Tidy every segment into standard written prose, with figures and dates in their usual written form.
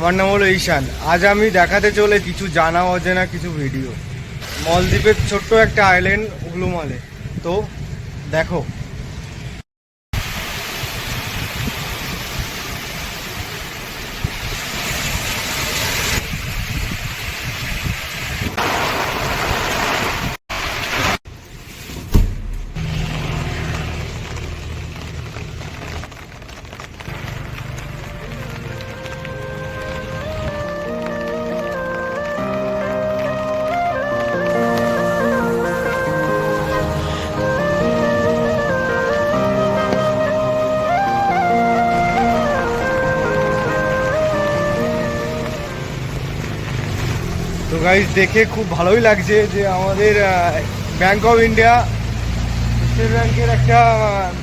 আমার নাম হলো ঈশান। আজ আমি দেখাতে চলে কিছু জানা অজানা কিছু ভিডিও মলদ্বীপের ছোট্ট একটা আইল্যান্ড উলুমালে। তো দেখো। তো গাইস, দেখে খুব ভালোই লাগছে যে আমাদের ব্যাংক অফ ইন্ডিয়া, স্টেট ব্যাংকের একটা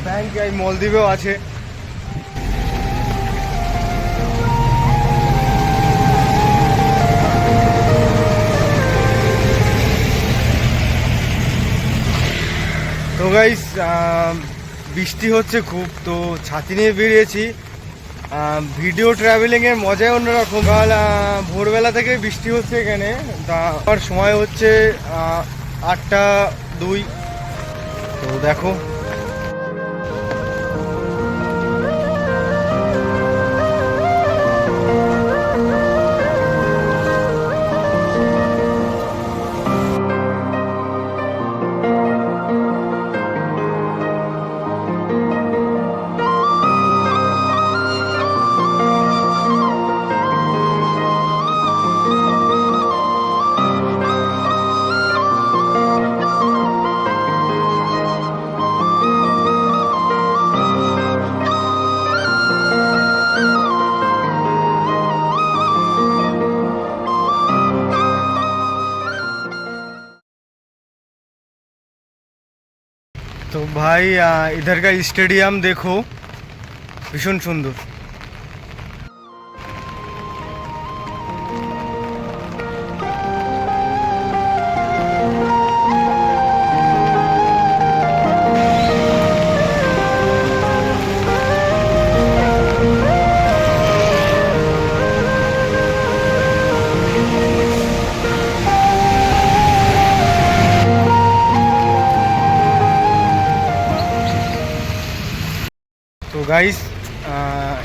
ব্যাংক এই মলদ্বীপেও আছে। তো গাইস, বৃষ্টি হচ্ছে খুব, তো ছাতি নিয়ে বেরিয়েছি। ভিডিও ট্রাভেলিংয়ের মজাই অন্যরকম। কাল ভোরবেলা থেকে বৃষ্টি হচ্ছে এখানে। তা আমার সময় হচ্ছে 8টা 2। তো দেখো, तो भाई इधर का स्टेडियम देखो, भीषण सुंदर। তো গাইস,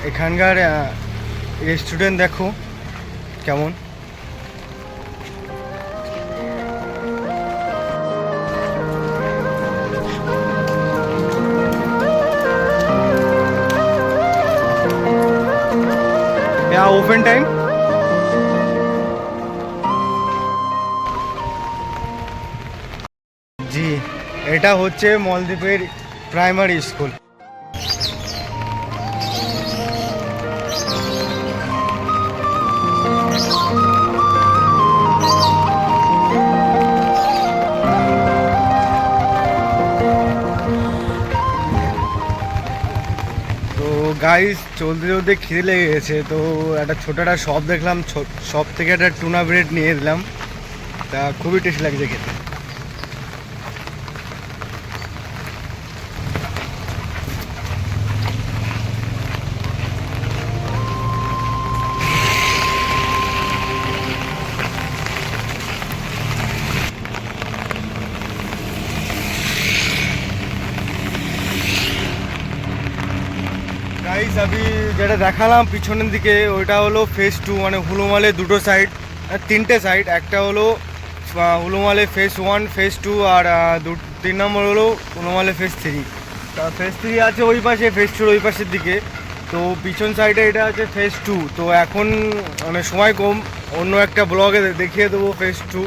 এখানকার রেস্টুরেন্ট দেখো কেমন। Open time. জি, এটা হচ্ছে মলদ্বীপের প্রাইমারি স্কুল। তো গাইস, চলতে চলতে খিদে লেগে গেছে, তো একটা ছোটো একটা শপ দেখলাম, শপ থেকে একটা টুনা ব্রেড নিয়ে দিলাম। তা খুবই টেস্টি লাগছে খেতে। গাইস, আমি যেটা দেখালাম পিছনের দিকে, ওইটা হলো ফেজ 2, মানে হুলুমালে দুটো সাইড, 3টে সাইড। একটা হলো হুলুমালে ফেজ 1, ফেজ 2, আর 3 নম্বর হলো হুলুমালে ফেজ 3। তা ফেজ 3 আছে ওই পাশে, ফেজ 2 ওই পাশের দিকে। তো পিছন সাইডে এটা আছে ফেজ 2। তো এখন মানে সময় কম, অন্য একটা ব্লগে দেখিয়ে দেবো ফেজ 2।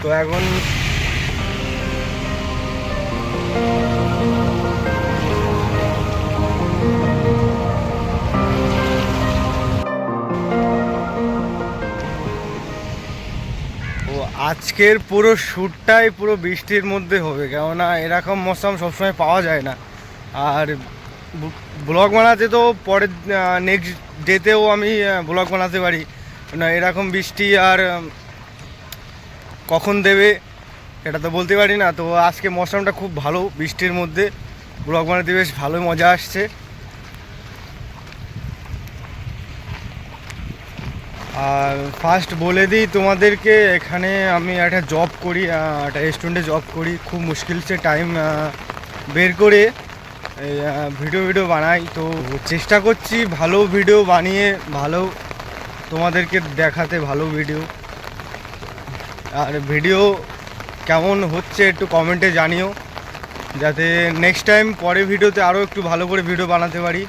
তো এখন আজকের পুরো শ্যুটটাই পুরো বৃষ্টির মধ্যে হবে, কেননা এরকম মৌসুম সবসময় পাওয়া যায় না। আর ব্লগ বানাতে তো পরের নেক্সট ডেতেও আমি ব্লগ বানাতে পারি না, এরকম বৃষ্টি আর কখন দেবে এটা তো বলতে পারি না। তো আজকে মৌসুমটা খুব ভালো, বৃষ্টির মধ্যে ব্লগ বানাতে বেশ ভালোই মজা আসছে। আর ফার্স্ট বলে দিই তোমাদেরকে, এখানে আমি একটা জব করি, একটা রেস্টুরেন্টে জব করি। খুব মুশকিল সে টাইম বের করে এই ভিডিও বানাই। তো চেষ্টা করছি ভালো ভিডিও বানিয়ে ভালো তোমাদেরকে দেখাতে, ভালো ভিডিও। আর ভিডিও কেমন হচ্ছে একটু কমেন্টে জানিও, যাতে নেক্সট টাইম পরে ভিডিওতে আরও একটু ভালো করে ভিডিও বানাতে পারি।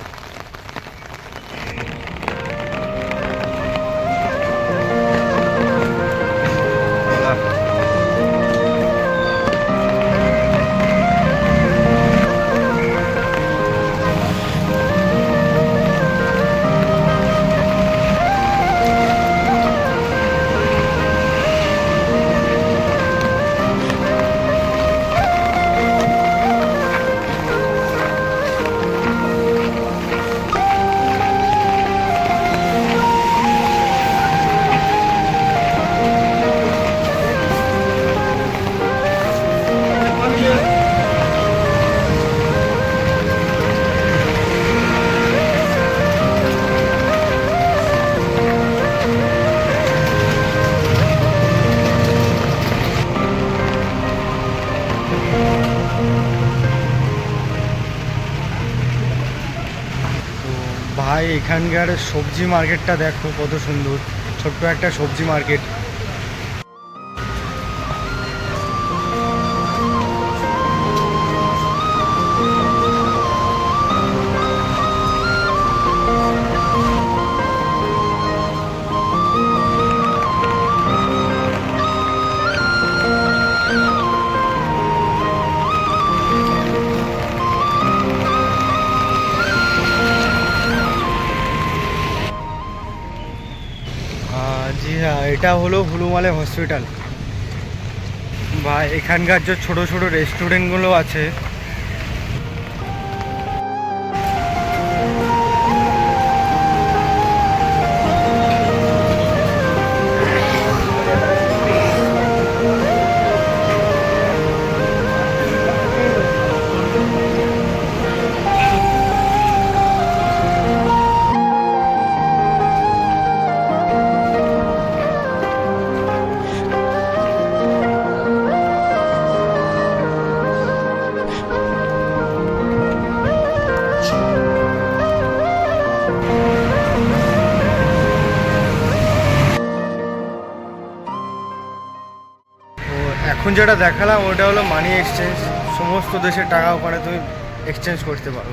ভাই এখানকার সবজি মার্কেটটা দেখো কত সুন্দর, ছোট্ট একটা সবজি মার্কেট। জি হ্যাঁ, এটা হলো হুলুমালে হসপিটাল। বা এখানকার যে ছোট ছোট রেস্টুরেন্টগুলো আছে, এখন যেটা দেখালাম ওটা হলো মানি এক্সচেঞ্জ। সমস্ত দেশের টাকা ওখানে তুমি এক্সচেঞ্জ করতে পারো।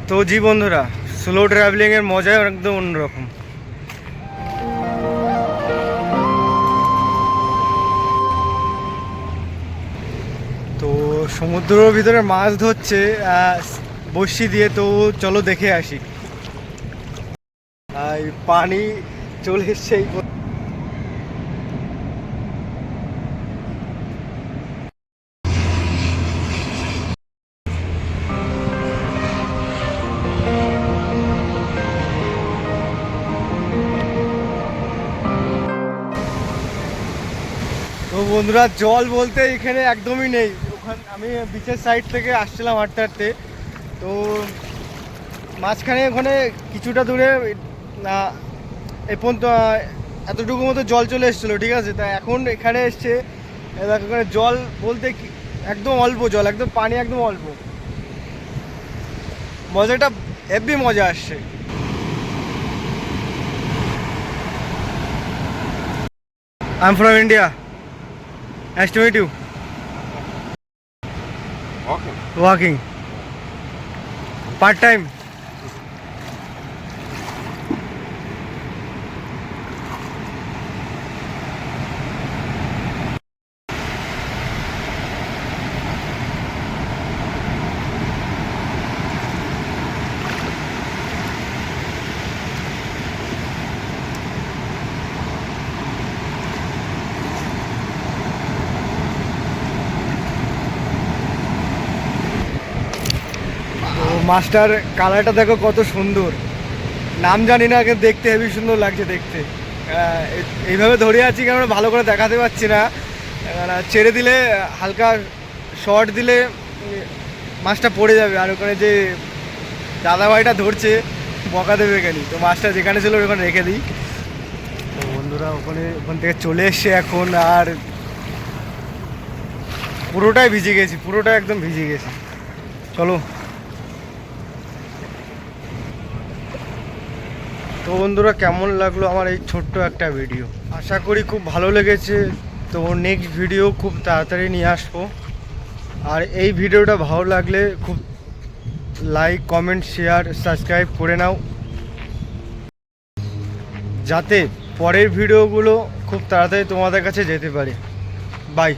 তো জি বন্ধুরা, স্লো ট্রাভেলিংয়ের মজাই একদম অন্যরকম। তো সমুদ্রের ভিতরে মাছ ধরছে বড়শি দিয়ে, তো চলো দেখে আসি। পানি চলে এসছে। তো বন্ধুরা, জল বলতে এখানে একদমই নেই। ওখানে আমি বিচের সাইড থেকে আসছিলাম হাঁটতে হাঁটতে, তো মাঝখানে ওখানে কিছুটা দূরে এ পর্যন্ত এতটুকু মতো জল চলে এসেছিলো, ঠিক আছে। তা এখন এখানে এসছে, এখানে জল বলতে একদম অল্প জল, একদম পানি একদম অল্প। মজাটা হেব্বি মজা আসছে। I am from India. Nice to meet you. Walking. Part time. মাছটার কালারটা দেখো কত সুন্দর। নাম জানি না, দেখতে হেবি সুন্দর লাগছে দেখতে। এইভাবে ধরে আছি কারণ ভালো করে দেখাতে পারছি না, এবার ছেড়ে দিলে হালকা শর্ট দিলে মাছটা পড়ে যাবে, আর ওখানে যে দাদাভাইটা ধরছে বকা দেবে কেন, তো মাছটা যেখানে ছিল ওখানে রেখে দিই। তো বন্ধুরা ওখান থেকে চলে এসছে এখন, আর পুরোটাই ভিজে গেছি, পুরোটাই একদম ভিজে গেছি। চলো। তো বন্ধুরা কেমন লাগলো আমার এই ছোট্ট একটা ভিডিও, আশা করি খুব ভালো লেগেছে। তো নেক্সট ভিডিও খুব তাড়াতাড়ি নিয়ে আসবো। আর এই ভিডিওটা ভালো লাগলে খুব লাইক কমেন্ট শেয়ার সাবস্ক্রাইব করে নাও, যাতে পরের ভিডিওগুলো খুব তাড়াতাড়ি তোমাদের কাছে যেতে পারে। বাই।